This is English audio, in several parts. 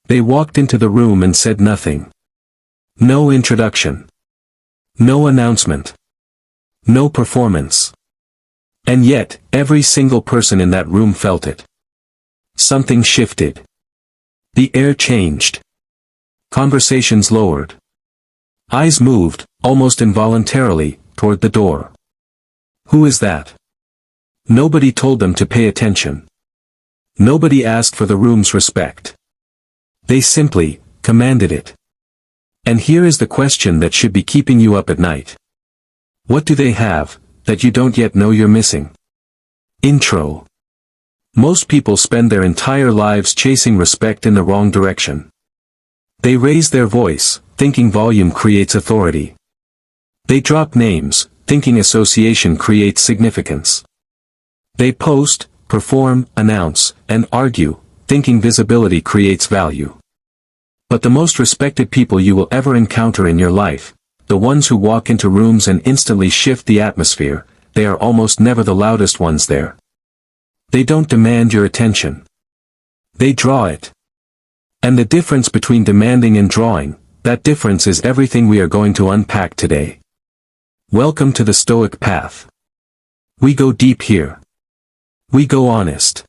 They walked into the room and said nothing. No introduction. No announcement. No performance. And yet, every single person in that room felt it. Something shifted. The air changed. Conversations lowered. Eyes moved, almost involuntarily, toward the door. Who is that? Nobody told them to pay attention. Nobody asked for the room's respect. They simply commanded it. And here is the question that should be keeping you up at night. What do they have that you don't yet know you're missing? Intro. Most people spend their entire lives chasing respect in the wrong direction. They raise their voice, thinking volume creates authority. They drop names, thinking association creates significance. They post, perform, announce, and argue, thinking visibility creates value. But the most respected people you will ever encounter in your life, the ones who walk into rooms and instantly shift the atmosphere, they are almost never the loudest ones there. They don't demand your attention. They draw it. And the difference between demanding and drawing, that difference is everything we are going to unpack today. Welcome to the Stoic Path. We go deep here. We go honest.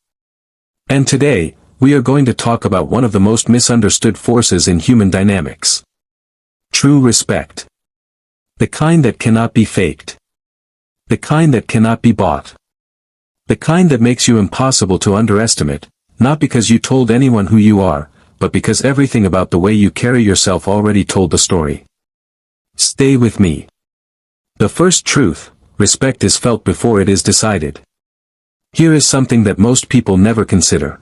And today, we are going to talk about one of the most misunderstood forces in human dynamics. True respect. The kind that cannot be faked. The kind that cannot be bought. The kind that makes you impossible to underestimate, not because you told anyone who you are, but because everything about the way you carry yourself already told the story. Stay with me. The first truth, respect is felt before it is decided. Here is something that most people never consider.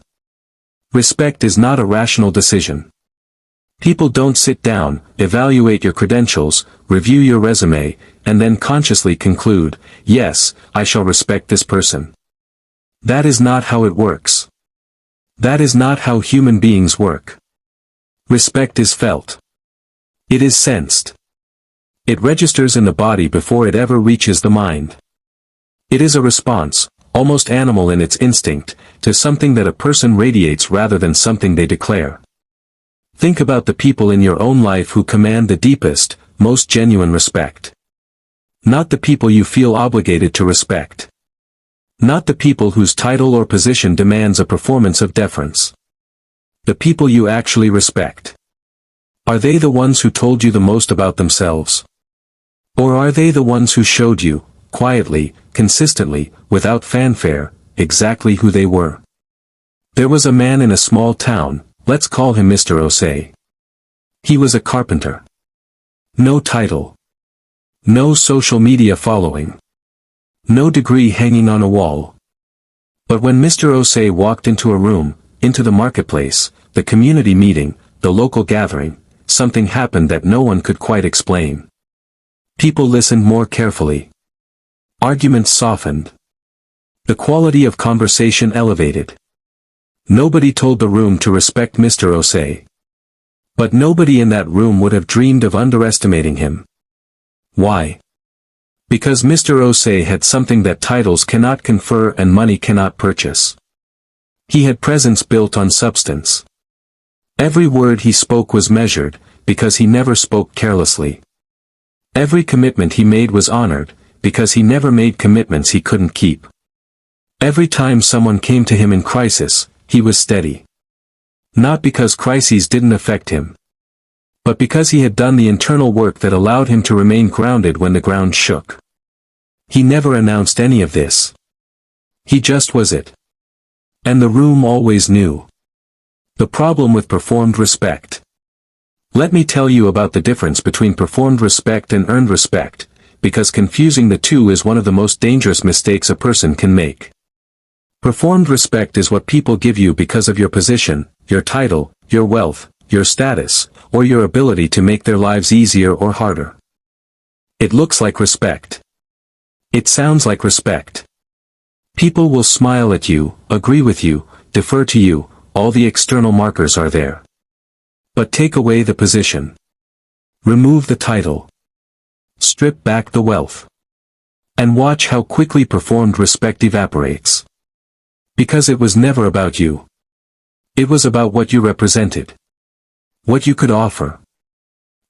Respect is not a rational decision. People don't sit down, evaluate your credentials, review your resume, and then consciously conclude, yes, I shall respect this person. That is not how it works. That is not how human beings work. Respect is felt. It is sensed. It registers in the body before it ever reaches the mind. It is a response, almost animal in its instinct, to something that a person radiates rather than something they declare. Think about the people in your own life who command the deepest, most genuine respect. Not the people you feel obligated to respect. Not the people whose title or position demands a performance of deference. The people you actually respect. Are they the ones who told you the most about themselves? Or are they the ones who showed you, quietly, consistently, without fanfare, exactly who they were? There was a man in a small town, let's call him Mr. Osei. He was a carpenter. No title. No social media following. No degree hanging on a wall. But when Mr. Osei walked into a room, into the marketplace, the community meeting, the local gathering, something happened that no one could quite explain. People listened more carefully. Arguments softened. The quality of conversation elevated. Nobody told the room to respect Mr. Osei. But nobody in that room would have dreamed of underestimating him. Why? Because Mr. Osei had something that titles cannot confer and money cannot purchase. He had presence built on substance. Every word he spoke was measured, because he never spoke carelessly. Every commitment he made was honored, because he never made commitments he couldn't keep. Every time someone came to him in crisis, he was steady. Not because crises didn't affect him, but because he had done the internal work that allowed him to remain grounded when the ground shook. He never announced any of this. He just was it. And the room always knew. The problem with performed respect. Let me tell you about the difference between performed respect and earned respect, because confusing the two is one of the most dangerous mistakes a person can make. Performed respect is what people give you because of your position, your title, your wealth, your status, or your ability to make their lives easier or harder. It looks like respect. It sounds like respect. People will smile at you, agree with you, defer to you, all the external markers are there. But take away the position. Remove the title. Strip back the wealth. And watch how quickly performed respect evaporates. Because it was never about you. It was about what you represented. what you could offer,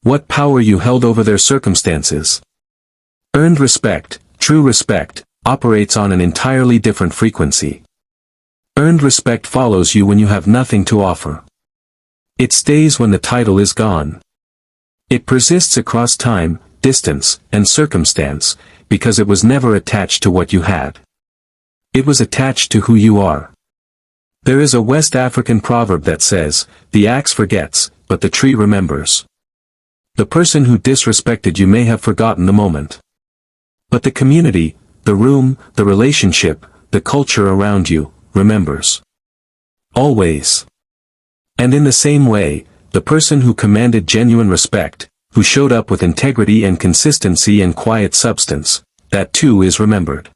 what power you held over their circumstances. Earned respect, true respect, operates on an entirely different frequency. Earned respect follows you when you have nothing to offer. It stays when the title is gone. It persists across time, distance, and circumstance, because it was never attached to what you had. It was attached to who you are. There is a West African proverb that says, "The axe forgets, but the tree remembers." The person who disrespected you may have forgotten the moment. But the community, the room, the relationship, the culture around you, remembers. Always. And in the same way, the person who commanded genuine respect, who showed up with integrity and consistency and quiet substance, that too is remembered.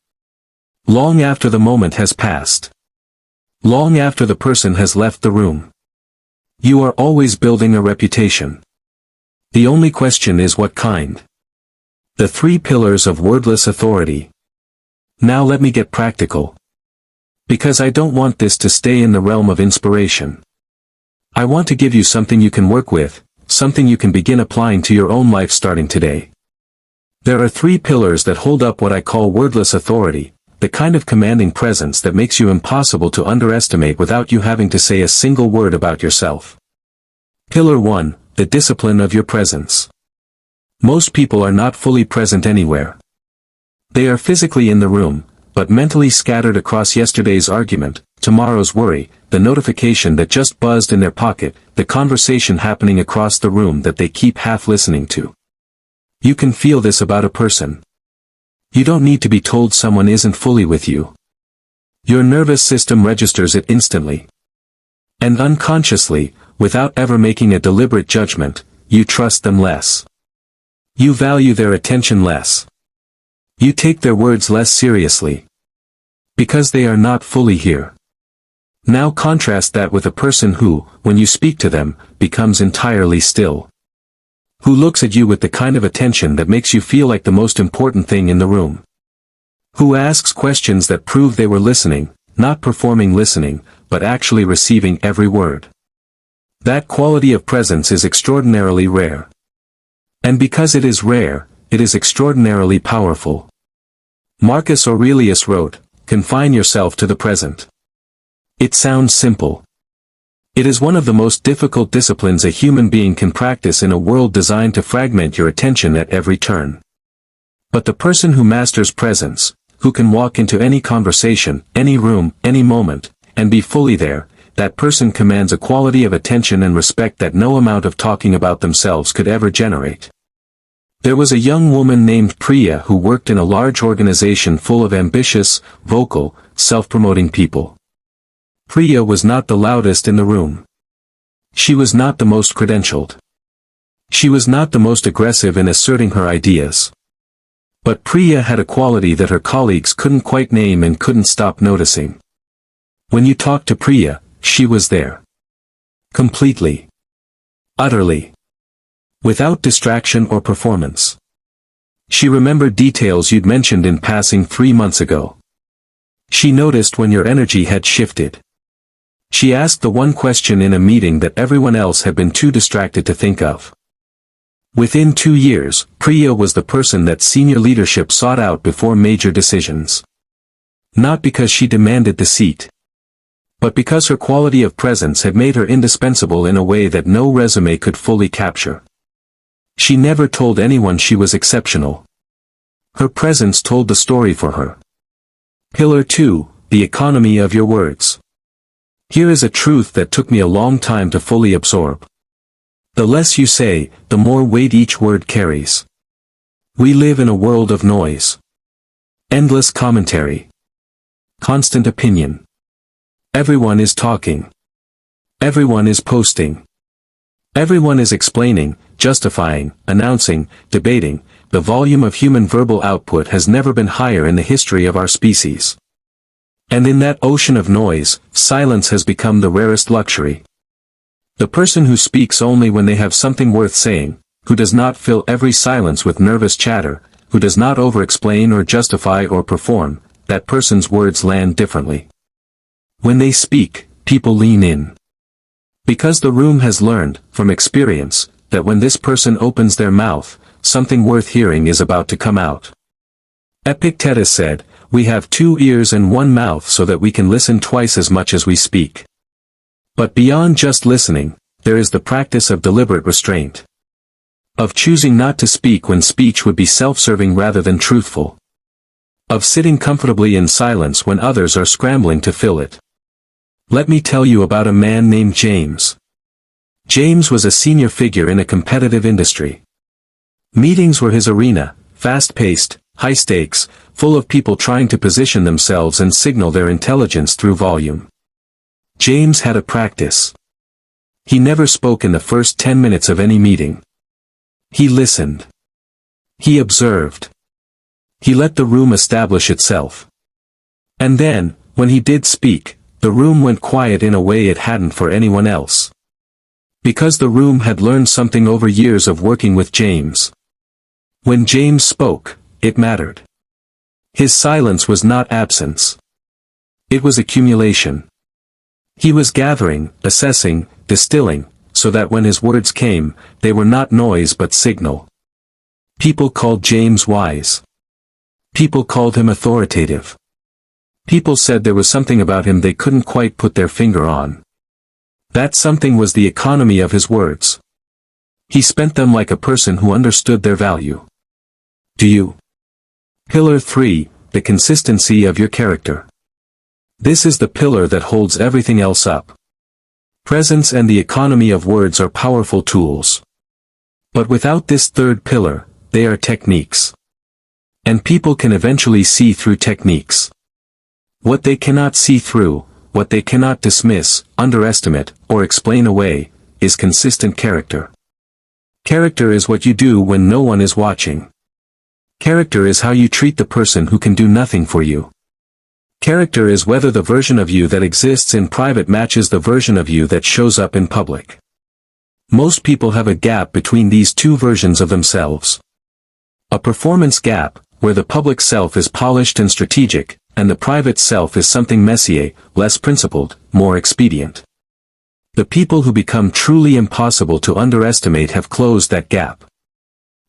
Long after the moment has passed. Long after the person has left the room. You are always building a reputation. The only question is what kind. The 3 pillars of wordless authority. Now let me get practical. Because I don't want this to stay in the realm of inspiration. I want to give you something you can work with, something you can begin applying to your own life starting today. There are 3 pillars that hold up what I call wordless authority, the kind of commanding presence that makes you impossible to underestimate without you having to say a single word about yourself. Pillar 1, the discipline of your presence. Most people are not fully present anywhere. They are physically in the room, but mentally scattered across yesterday's argument, tomorrow's worry, the notification that just buzzed in their pocket, the conversation happening across the room that they keep half listening to. You can feel this about a person. You don't need to be told someone isn't fully with you. Your nervous system registers it instantly. And unconsciously, without ever making a deliberate judgment, you trust them less. You value their attention less. You take their words less seriously. Because they are not fully here. Now contrast that with a person who, when you speak to them, becomes entirely still. Who looks at you with the kind of attention that makes you feel like the most important thing in the room. Who asks questions that prove they were listening, not performing listening, but actually receiving every word. That quality of presence is extraordinarily rare. And because it is rare, it is extraordinarily powerful. Marcus Aurelius wrote, "Confine yourself to the present." It sounds simple. It is one of the most difficult disciplines a human being can practice in a world designed to fragment your attention at every turn. But the person who masters presence, who can walk into any conversation, any room, any moment, and be fully there, that person commands a quality of attention and respect that no amount of talking about themselves could ever generate. There was a young woman named Priya who worked in a large organization full of ambitious, vocal, self-promoting people. Priya was not the loudest in the room. She was not the most credentialed. She was not the most aggressive in asserting her ideas. But Priya had a quality that her colleagues couldn't quite name and couldn't stop noticing. When you talked to Priya, she was there. Completely. Utterly. Without distraction or performance. She remembered details you'd mentioned in passing 3 months ago. She noticed when your energy had shifted. She asked the one question in a meeting that everyone else had been too distracted to think of. Within 2 years, Priya was the person that senior leadership sought out before major decisions. Not because she demanded the seat. But because her quality of presence had made her indispensable in a way that no resume could fully capture. She never told anyone she was exceptional. Her presence told the story for her. Pillar 2, the economy of your words. Here is a truth that took me a long time to fully absorb. The less you say, the more weight each word carries. We live in a world of noise. Endless commentary. Constant opinion. Everyone is talking. Everyone is posting. Everyone is explaining, justifying, announcing, debating. The volume of human verbal output has never been higher in the history of our species. And in that ocean of noise, silence has become the rarest luxury. The person who speaks only when they have something worth saying, who does not fill every silence with nervous chatter, who does not over-explain or justify or perform, that person's words land differently. When they speak, people lean in. Because the room has learned, from experience, that when this person opens their mouth, something worth hearing is about to come out. Epictetus said, "We have 2 ears and 1 mouth so that we can listen twice as much as we speak." But beyond just listening, there is the practice of deliberate restraint. Of choosing not to speak when speech would be self-serving rather than truthful. Of sitting comfortably in silence when others are scrambling to fill it. Let me tell you about a man named James. James was a senior figure in a competitive industry. Meetings were his arena, fast-paced, high-stakes, full of people trying to position themselves and signal their intelligence through volume. James had a practice. He never spoke in the first 10 minutes of any meeting. He listened. He observed. He let the room establish itself. And then, when he did speak, the room went quiet in a way it hadn't for anyone else. Because the room had learned something over years of working with James. When James spoke, it mattered. His silence was not absence. It was accumulation. He was gathering, assessing, distilling, so that when his words came, they were not noise but signal. People called James wise. People called him authoritative. People said there was something about him they couldn't quite put their finger on. That something was the economy of his words. He spent them like a person who understood their value. Do you? Pillar 3, the consistency of your character. This is the pillar that holds everything else up. Presence and the economy of words are powerful tools. But without this third pillar, they are techniques. And people can eventually see through techniques. What they cannot see through, what they cannot dismiss, underestimate, or explain away, is consistent character. Character is what you do when no one is watching. Character is how you treat the person who can do nothing for you. Character is whether the version of you that exists in private matches the version of you that shows up in public. Most people have a gap between these two versions of themselves. A performance gap, where the public self is polished and strategic, and the private self is something messier, less principled, more expedient. The people who become truly impossible to underestimate have closed that gap.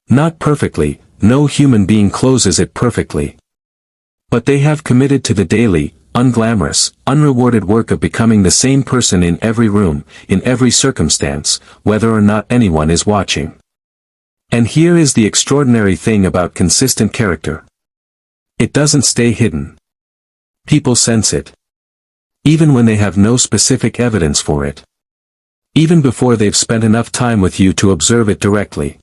Not perfectly, no human being closes it perfectly. But they have committed to the daily, unglamorous, unrewarded work of becoming the same person in every room, in every circumstance, whether or not anyone is watching. And here is the extraordinary thing about consistent character. It doesn't stay hidden. People sense it. Even when they have no specific evidence for it. Even before they've spent enough time with you to observe it directly.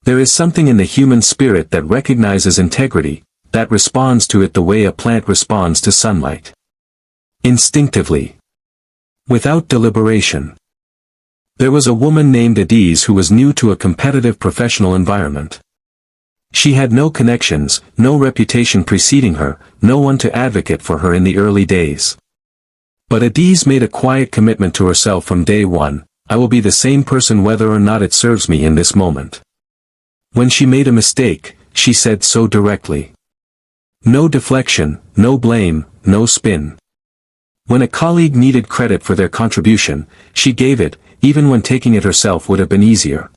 There is something in the human spirit that recognizes integrity, that responds to it the way a plant responds to sunlight. Instinctively. Without deliberation. There was a woman named Adise who was new to a competitive professional environment. She had no connections, no reputation preceding her, no one to advocate for her in the early days. But Adise made a quiet commitment to herself from day one: I will be the same person whether or not it serves me in this moment. When she made a mistake, she said so directly. No deflection, no blame, no spin. When a colleague needed credit for their contribution, she gave it, even when taking it herself would have been easier.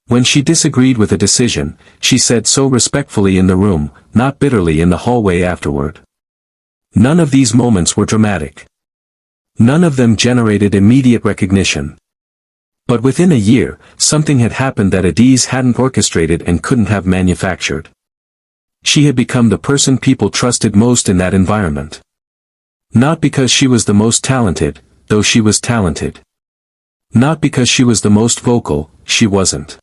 When she disagreed with a decision, she said so respectfully in the room, not bitterly in the hallway afterward. None of these moments were dramatic. None of them generated immediate recognition. But within a year, something had happened that Adise hadn't orchestrated and couldn't have manufactured. She had become the person people trusted most in that environment. Not because she was the most talented, though she was talented. Not because she was the most vocal, she wasn't.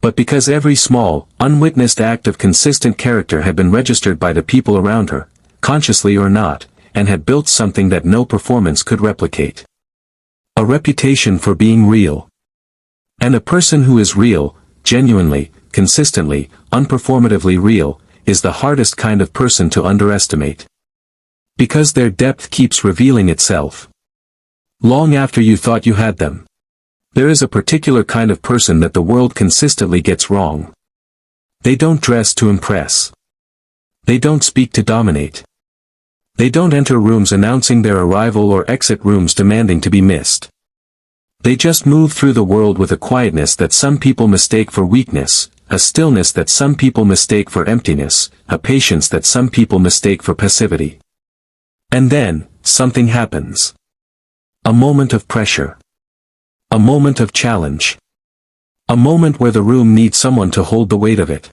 But because every small, unwitnessed act of consistent character had been registered by the people around her, consciously or not, and had built something that no performance could replicate. A reputation for being real. And a person who is real, genuinely, consistently, unperformatively real, is the hardest kind of person to underestimate. Because their depth keeps revealing itself. Long after you thought you had them. There is a particular kind of person that the world consistently gets wrong. They don't dress to impress. They don't speak to dominate. They don't enter rooms announcing their arrival or exit rooms demanding to be missed. They just move through the world with a quietness that some people mistake for weakness, a stillness that some people mistake for emptiness, a patience that some people mistake for passivity. And then, something happens. A moment of pressure. A moment of challenge. A moment where the room needs someone to hold the weight of it.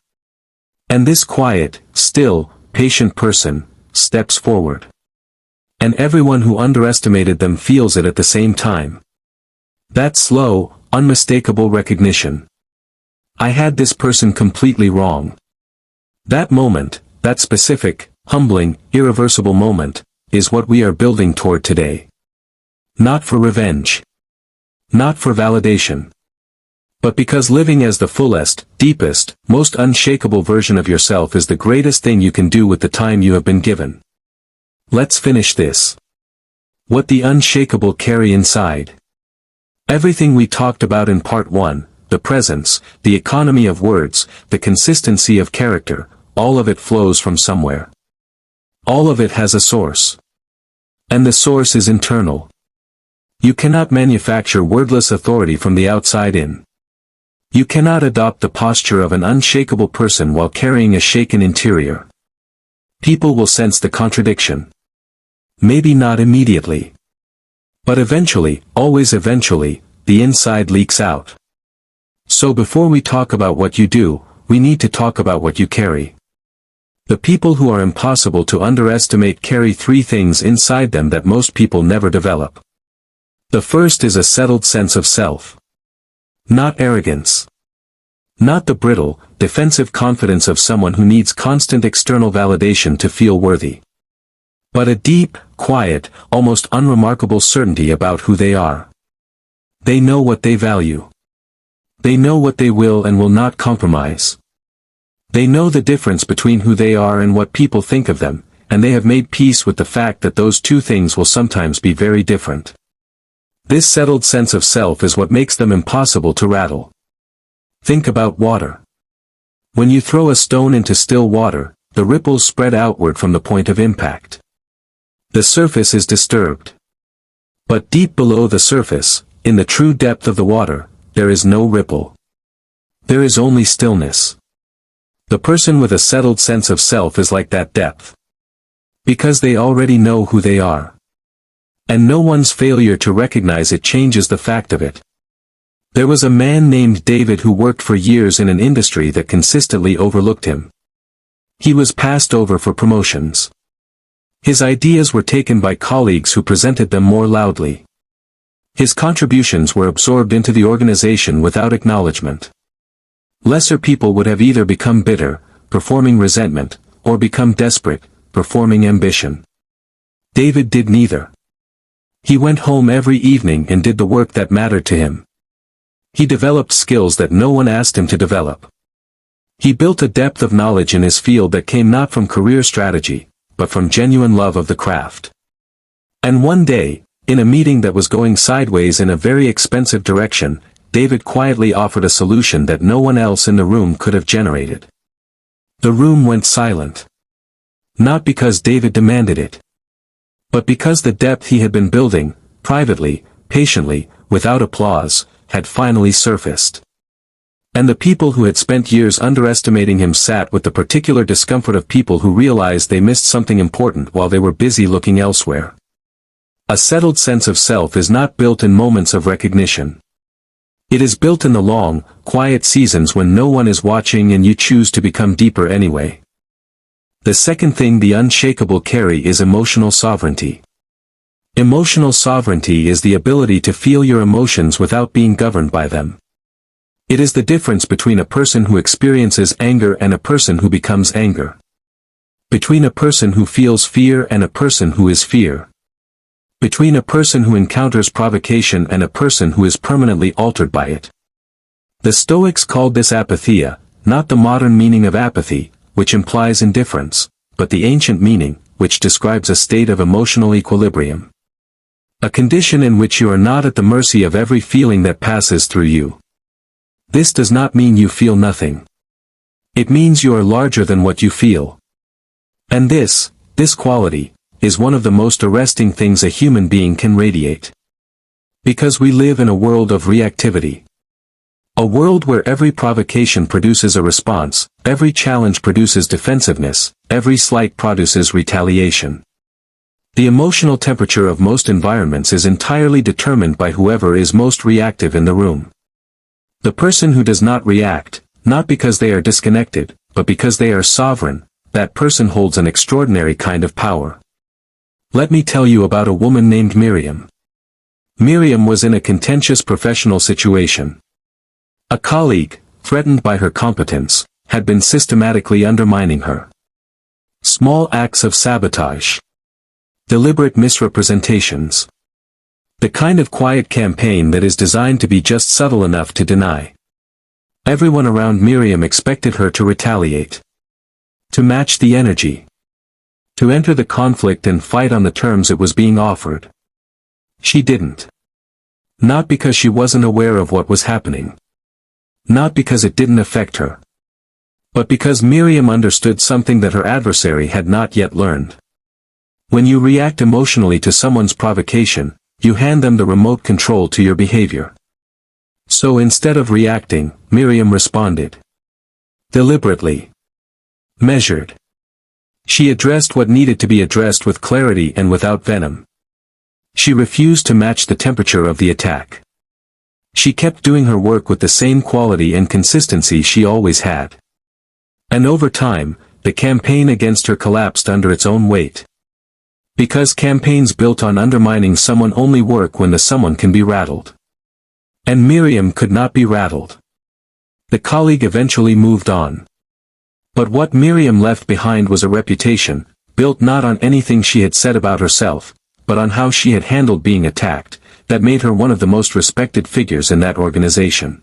And this quiet, still, patient person, steps forward. And everyone who underestimated them feels it at the same time. That slow, unmistakable recognition. I had this person completely wrong. That moment, that specific, humbling, irreversible moment, is what we are building toward today. Not for revenge. Not for validation. But because living as the fullest, deepest, most unshakable version of yourself is the greatest thing you can do with the time you have been given. Let's finish this. What the unshakable carry inside. Everything we talked about in part 1, the presence, the economy of words, the consistency of character, all of it flows from somewhere. All of it has a source. And the source is internal. You cannot manufacture wordless authority from the outside in. You cannot adopt the posture of an unshakable person while carrying a shaken interior. People will sense the contradiction. Maybe not immediately. But eventually, always eventually, the inside leaks out. So before we talk about what you do, we need to talk about what you carry. The people who are impossible to underestimate carry 3 things inside them that most people never develop. The first is a settled sense of self. Not arrogance. Not the brittle, defensive confidence of someone who needs constant external validation to feel worthy. But a deep, quiet, almost unremarkable certainty about who they are. They know what they value. They know what they will and will not compromise. They know the difference between who they are and what people think of them, and they have made peace with the fact that those 2 things will sometimes be very different. This settled sense of self is what makes them impossible to rattle. Think about water. When you throw a stone into still water, the ripples spread outward from the point of impact. The surface is disturbed. But deep below the surface, in the true depth of the water, there is no ripple. There is only stillness. The person with a settled sense of self is like that depth. Because they already know who they are. And no one's failure to recognize it changes the fact of it. There was a man named David who worked for years in an industry that consistently overlooked him. He was passed over for promotions. His ideas were taken by colleagues who presented them more loudly. His contributions were absorbed into the organization without acknowledgement. Lesser people would have either become bitter, performing resentment, or become desperate, performing ambition. David did neither. He went home every evening and did the work that mattered to him. He developed skills that no one asked him to develop. He built a depth of knowledge in his field that came not from career strategy, but from genuine love of the craft. And one day, in a meeting that was going sideways in a very expensive direction, David quietly offered a solution that no one else in the room could have generated. The room went silent. Not because David demanded it, but because the depth he had been building, privately, patiently, without applause, had finally surfaced. And the people who had spent years underestimating him sat with the particular discomfort of people who realized they missed something important while they were busy looking elsewhere. A settled sense of self is not built in moments of recognition. It is built in the long, quiet seasons when no one is watching and you choose to become deeper anyway. The second thing the unshakable carry is emotional sovereignty. Emotional sovereignty is the ability to feel your emotions without being governed by them. It is the difference between a person who experiences anger and a person who becomes anger. Between a person who feels fear and a person who is fear. Between a person who encounters provocation and a person who is permanently altered by it. The Stoics called this apatheia, not the modern meaning of apathy, which implies indifference, but the ancient meaning, which describes a state of emotional equilibrium. A condition in which you are not at the mercy of every feeling that passes through you. This does not mean you feel nothing. It means you are larger than what you feel. And this quality, is one of the most arresting things a human being can radiate. Because we live in a world of reactivity. A world where every provocation produces a response, every challenge produces defensiveness, every slight produces retaliation. The emotional temperature of most environments is entirely determined by whoever is most reactive in the room. The person who does not react, not because they are disconnected, but because they are sovereign, that person holds an extraordinary kind of power. Let me tell you about a woman named Miriam. Miriam was in a contentious professional situation. A colleague, threatened by her competence, had been systematically undermining her. Small acts of sabotage. Deliberate misrepresentations. The kind of quiet campaign that is designed to be just subtle enough to deny. Everyone around Miriam expected her to retaliate. To match the energy. To enter the conflict and fight on the terms it was being offered. She didn't. Not because she wasn't aware of what was happening. Not because it didn't affect her. But because Miriam understood something that her adversary had not yet learned. When you react emotionally to someone's provocation, you hand them the remote control to your behavior. So instead of reacting, Miriam responded. Deliberately. Measured. She addressed what needed to be addressed with clarity and without venom. She refused to match the temperature of the attack. She kept doing her work with the same quality and consistency she always had. And over time, the campaign against her collapsed under its own weight. Because campaigns built on undermining someone only work when the someone can be rattled. And Miriam could not be rattled. The colleague eventually moved on. But what Miriam left behind was a reputation, built not on anything she had said about herself, but on how she had handled being attacked, that made her one of the most respected figures in that organization.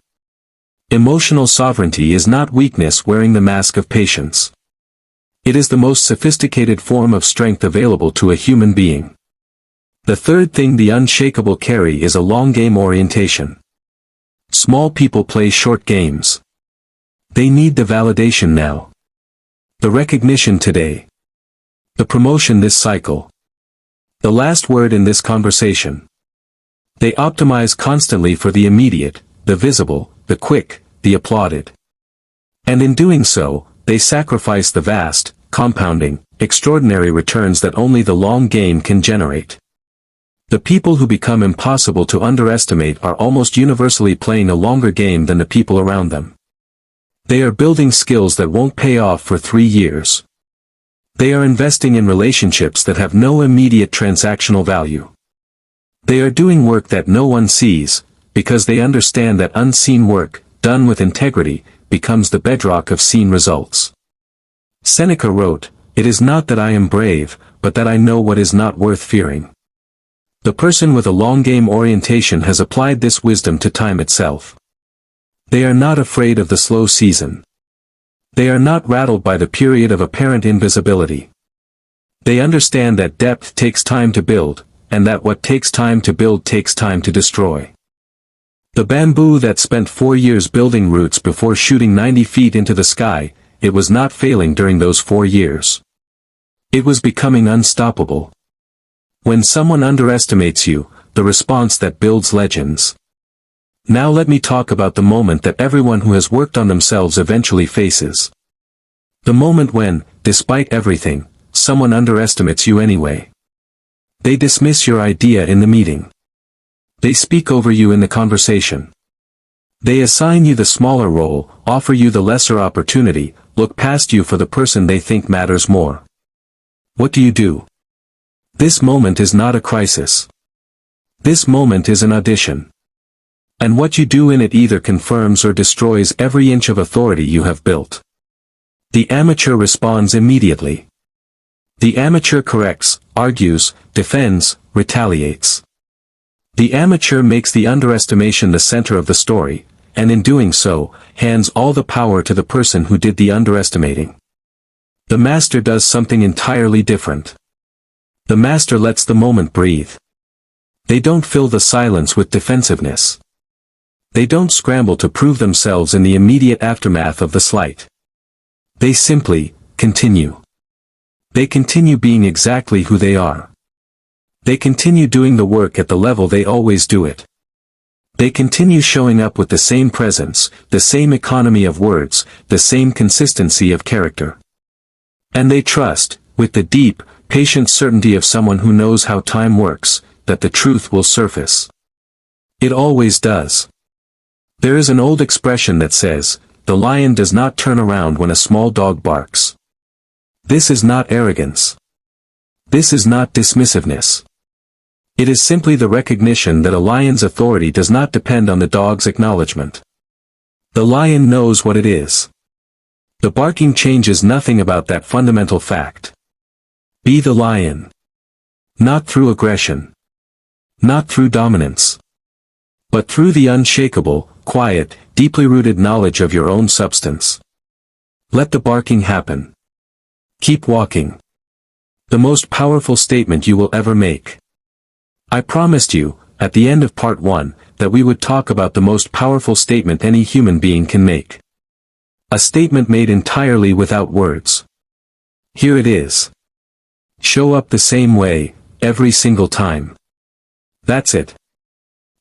Emotional sovereignty is not weakness wearing the mask of patience. It is the most sophisticated form of strength available to a human being. The third thing the unshakable carry is a long game orientation. Small people play short games. They need the validation now. The recognition today. The promotion this cycle. The last word in this conversation. They optimize constantly for the immediate, the visible, the quick, the applauded. And in doing so, they sacrifice the vast, compounding, extraordinary returns that only the long game can generate. The people who become impossible to underestimate are almost universally playing a longer game than the people around them. They are building skills that won't pay off for 3 years. They are investing in relationships that have no immediate transactional value. They are doing work that no one sees, because they understand that unseen work, done with integrity, becomes the bedrock of seen results. Seneca wrote, "It is not that I am brave, but that I know what is not worth fearing." The person with a long game orientation has applied this wisdom to time itself. They are not afraid of the slow season. They are not rattled by the period of apparent invisibility. They understand that depth takes time to build, and that what takes time to build takes time to destroy. The bamboo that spent 4 years building roots before shooting 90 feet into the sky, it was not failing during those 4 years. It was becoming unstoppable. When someone underestimates you, the response that builds legends. Now let me talk about the moment that everyone who has worked on themselves eventually faces. The moment when, despite everything, someone underestimates you anyway. They dismiss your idea in the meeting. They speak over you in the conversation. They assign you the smaller role, offer you the lesser opportunity, look past you for the person they think matters more. What do? This moment is not a crisis. This moment is an audition. And what you do in it either confirms or destroys every inch of authority you have built. The amateur responds immediately. The amateur corrects, argues, defends, retaliates. The amateur makes the underestimation the center of the story, and in doing so, hands all the power to the person who did the underestimating. The master does something entirely different. The master lets the moment breathe. They don't fill the silence with defensiveness. They don't scramble to prove themselves in the immediate aftermath of the slight. They simply continue. They continue being exactly who they are. They continue doing the work at the level they always do it. They continue showing up with the same presence, the same economy of words, the same consistency of character. And they trust, with the deep, patient certainty of someone who knows how time works, that the truth will surface. It always does. There is an old expression that says, "The lion does not turn around when a small dog barks." This is not arrogance. This is not dismissiveness. It is simply the recognition that a lion's authority does not depend on the dog's acknowledgement. The lion knows what it is. The barking changes nothing about that fundamental fact. Be the lion. Not through aggression. Not through dominance. But through the unshakable, quiet, deeply rooted knowledge of your own substance. Let the barking happen. Keep walking. The most powerful statement you will ever make. I promised you, at the end of part 1, that we would talk about the most powerful statement any human being can make. A statement made entirely without words. Here it is. Show up the same way, every single time. That's it.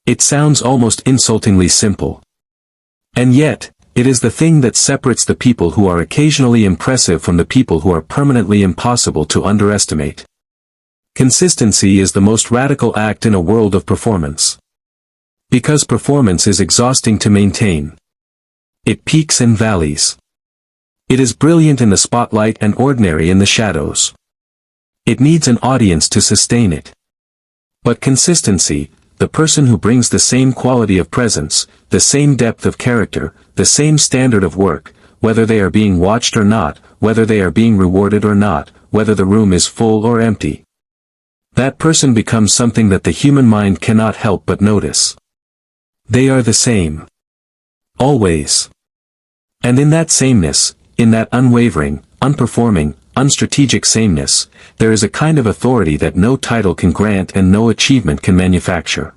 It sounds almost insultingly simple. And yet, it is the thing that separates the people who are occasionally impressive from the people who are permanently impossible to underestimate. Consistency is the most radical act in a world of performance. Because performance is exhausting to maintain. It peaks and valleys. It is brilliant in the spotlight and ordinary in the shadows. It needs an audience to sustain it. But consistency, the person who brings the same quality of presence, the same depth of character, the same standard of work, whether they are being watched or not, whether they are being rewarded or not, whether the room is full or empty. That person becomes something that the human mind cannot help but notice. They are the same. Always. And in that sameness, in that unwavering, unperforming, unstrategic sameness, there is a kind of authority that no title can grant and no achievement can manufacture.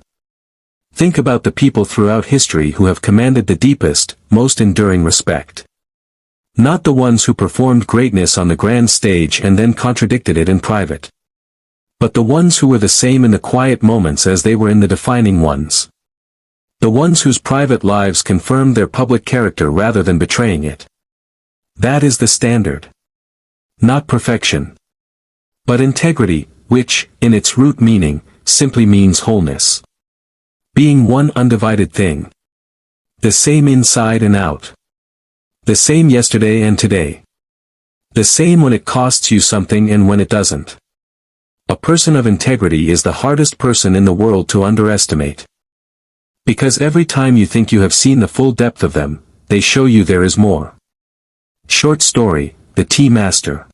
Think about the people throughout history who have commanded the deepest, most enduring respect. Not the ones who performed greatness on the grand stage and then contradicted it in private. But the ones who were the same in the quiet moments as they were in the defining ones. The ones whose private lives confirmed their public character rather than betraying it. That is the standard. Not perfection. But integrity, which, in its root meaning, simply means wholeness. Being one undivided thing. The same inside and out. The same yesterday and today. The same when it costs you something and when it doesn't. A person of integrity is the hardest person in the world to underestimate. Because every time you think you have seen the full depth of them, they show you there is more. Short story, The Tea Master.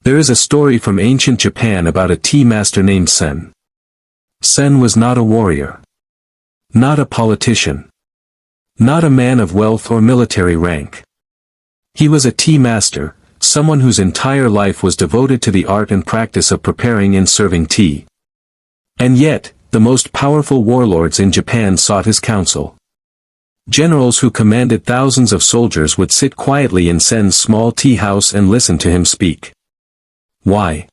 There is a story from ancient Japan about a tea master named Sen. Sen was not a warrior. Not a politician. Not a man of wealth or military rank. He was a tea master, someone whose entire life was devoted to the art and practice of preparing and serving tea. And yet, the most powerful warlords in Japan sought his counsel. Generals who commanded thousands of soldiers would sit quietly in Sen's small tea house and listen to him speak. Why?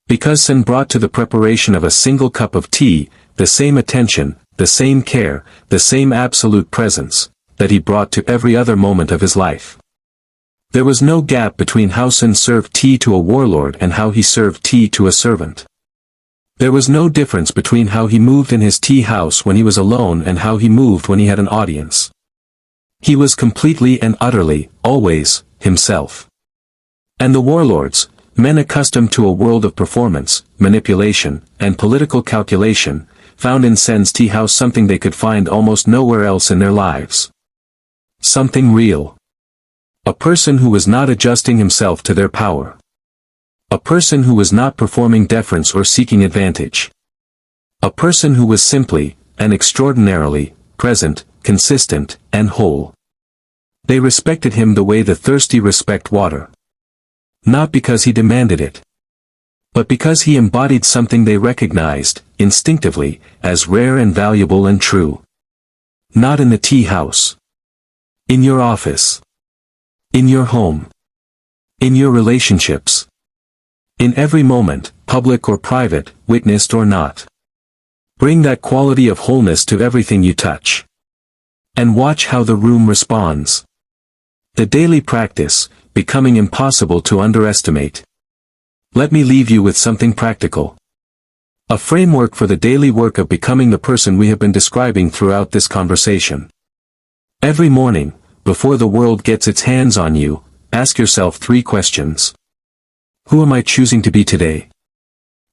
Because Sen brought to the preparation of a single cup of tea, the same attention, the same care, the same absolute presence, that he brought to every other moment of his life. There was no gap between how Sen served tea to a warlord and how he served tea to a servant. There was no difference between how he moved in his tea house when he was alone and how he moved when he had an audience. He was completely and utterly, always, himself. And the warlords, men accustomed to a world of performance, manipulation, and political calculation, found in Sen's tea house something they could find almost nowhere else in their lives. Something real. A person who was not adjusting himself to their power. A person who was not performing deference or seeking advantage. A person who was simply, and extraordinarily, present, consistent, and whole. They respected him the way the thirsty respect water. Not because he demanded it. But because he embodied something they recognized, instinctively, as rare and valuable and true. Not in the tea house. In your office. In your home. In your relationships. In every moment, public or private, witnessed or not. Bring that quality of wholeness to everything you touch. And watch how the room responds. The daily practice, becoming impossible to underestimate. Let me leave you with something practical. A framework for the daily work of becoming the person we have been describing throughout this conversation. Every morning, before the world gets its hands on you, ask yourself 3 questions. Who am I choosing to be today?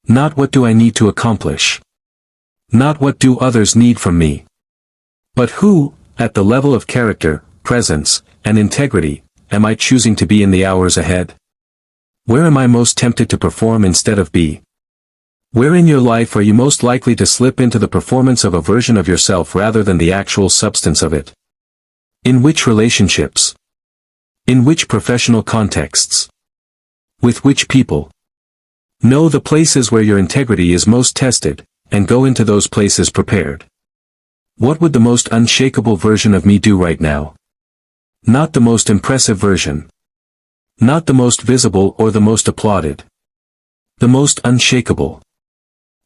Not what do I need to accomplish? Not what do others need from me? But who, at the level of character, presence, and integrity, am I choosing to be in the hours ahead? Where am I most tempted to perform instead of be? Where in your life are you most likely to slip into the performance of a version of yourself rather than the actual substance of it? In which relationships? In which professional contexts? With which people? Know the places where your integrity is most tested, and go into those places prepared. What would the most unshakable version of me do right now? Not the most impressive version. Not the most visible or the most applauded. The most unshakable.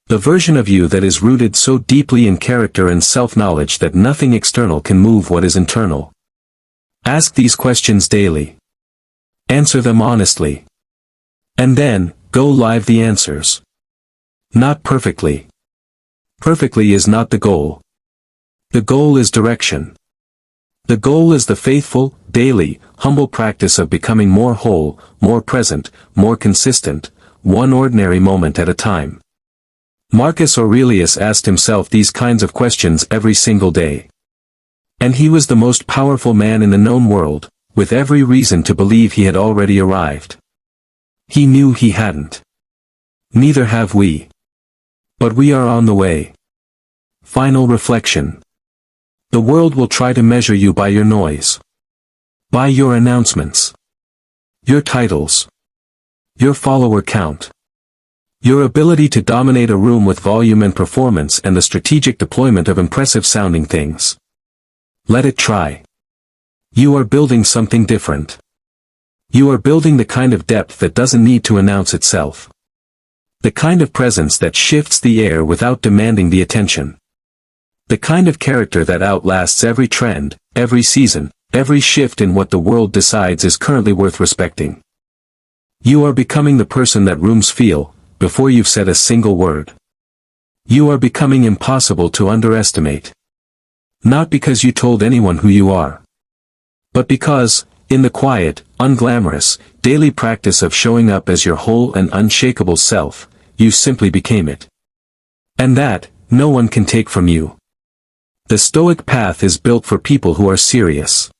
The version of you that is rooted so deeply in character and self-knowledge that nothing external can move what is internal. Ask these questions daily. Answer them honestly. And then, go live the answers. Not perfectly. Perfectly is not the goal. The goal is direction. The goal is the faithful, daily, humble practice of becoming more whole, more present, more consistent, one ordinary moment at a time. Marcus Aurelius asked himself these kinds of questions every single day. And he was the most powerful man in the known world, with every reason to believe he had already arrived. He knew he hadn't. Neither have we. But we are on the way. Final reflection. The world will try to measure you by your noise. By your announcements. Your titles. Your follower count. Your ability to dominate a room with volume and performance and the strategic deployment of impressive-sounding things. Let it try. You are building something different. You are building the kind of depth that doesn't need to announce itself. The kind of presence that shifts the air without demanding the attention. The kind of character that outlasts every trend, every season, every shift in what the world decides is currently worth respecting. You are becoming the person that rooms feel, before you've said a single word. You are becoming impossible to underestimate. Not because you told anyone who you are. But because, in the quiet, unglamorous, daily practice of showing up as your whole and unshakable self, you simply became it. And that, no one can take from you. The Stoic path is built for people who are serious.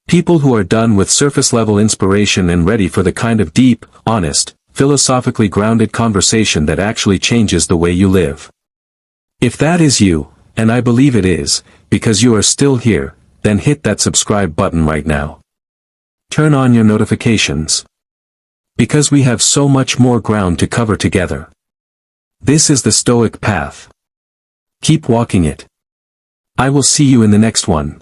People who are done with surface-level inspiration and ready for the kind of deep, honest, philosophically grounded conversation that actually changes the way you live. If that is you, and I believe it is, because you are still here, then hit that subscribe button right now. Turn on your notifications. Because we have so much more ground to cover together. This is the Stoic path. Keep walking it. I will see you in the next one.